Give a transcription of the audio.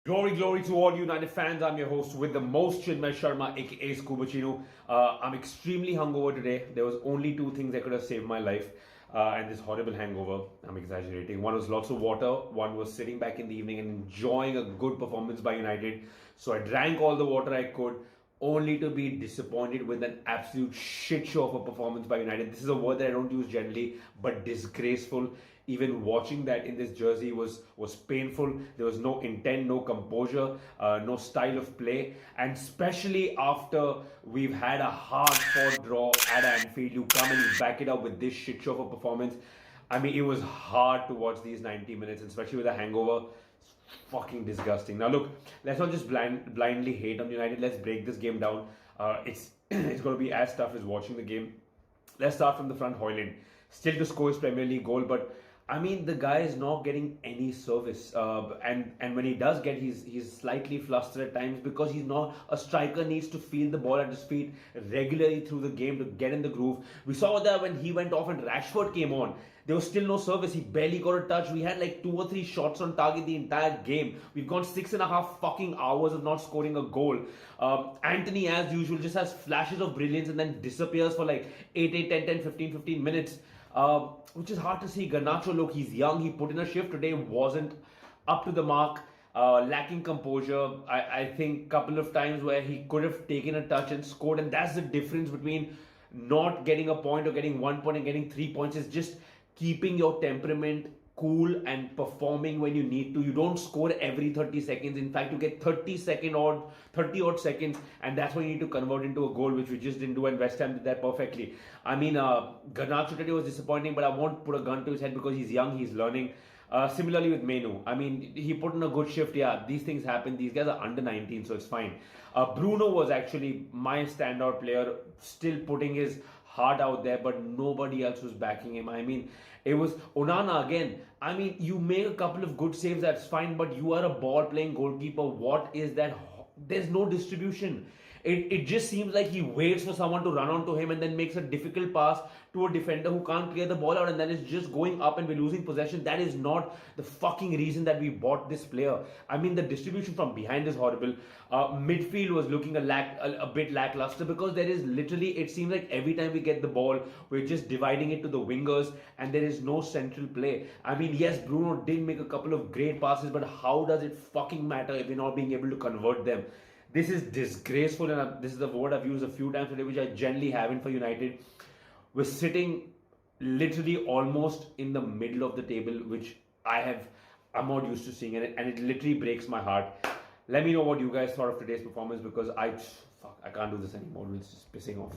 Glory, glory to all United fans. I'm your host with the most, Chinmay Sharma, aka Scubachino. I'm extremely hungover today. There was only two things that could have saved my life, and this horrible hangover. I'm exaggerating. One was lots of water. One was sitting back in the evening and enjoying a good performance by United. So I drank all the water I could, only to be disappointed with an absolute shit show of a performance by United. This is a word that I don't use generally, but disgraceful. Even watching that in this jersey was painful. There was no intent, no composure, no style of play, and especially after we've had a hard-fought draw at Anfield, you come and you back it up with this shit show of a performance. I mean, it was hard to watch these 90 minutes, especially with a hangover. It's fucking disgusting. Now, look, let's not just blindly hate on United. Let's break this game down. It's it's going to be as tough as watching the game. Let's start from the front. Højlund still to score his Premier League goal, but I mean the guy is not getting any service, and when he does get, he's slightly flustered at times because he's not a striker. Needs to feel the ball at his feet regularly through the game to get in the groove. We saw that when he went off and Rashford came on, there was still no service. He barely got a touch. We had like 2 or 3 shots on target the entire game. We've gone 6.5 fucking hours of not scoring a goal. Anthony, as usual, just has flashes of brilliance and then disappears for like 15 minutes. Which is hard to see. Garnacho, look, he's young. He put in a shift today, wasn't up to the mark, lacking composure. I think a couple of times where he could have taken a touch and scored, and that's the difference between not getting a point or getting 1 point and getting 3 points. Is just keeping your temperament cool and performing when you need to. You don't score every 30 seconds. In fact, you get 30 odd seconds, and that's when you need to convert into a goal, which we just didn't do, and West Ham did that perfectly. I mean, Garnacho today was disappointing, but I won't put a gun to his head because he's young, he's learning. Similarly with Menu, I mean, he put in a good shift. Yeah, these things happen. These guys are under 19, so it's fine. Bruno was actually my standout player, still putting his heart out there, but nobody else was backing him. I mean, it was Onana again. I mean, you make a couple of good saves, that's fine, but you are a ball-playing goalkeeper. What is that? There's no distribution. It just seems like he waits for someone to run onto him and then makes a difficult pass to a defender who can't clear the ball out, and then it's just going up and we're losing possession. That is not the fucking reason that we bought this player. I mean, the distribution from behind is horrible. Midfield was looking a bit lackluster because there is literally, it seems like every time we get the ball, we're just dividing it to the wingers and there is no central play. I mean, yes, Bruno did make a couple of great passes, but how does it fucking matter if we're not being able to convert them? This is disgraceful, and this is the word I've used a few times today, which I generally haven't for United. We're sitting literally almost in the middle of the table, which I'm not used to seeing, and it literally breaks my heart. Let me know what you guys thought of today's performance, because I can't do this anymore. It's just pissing off.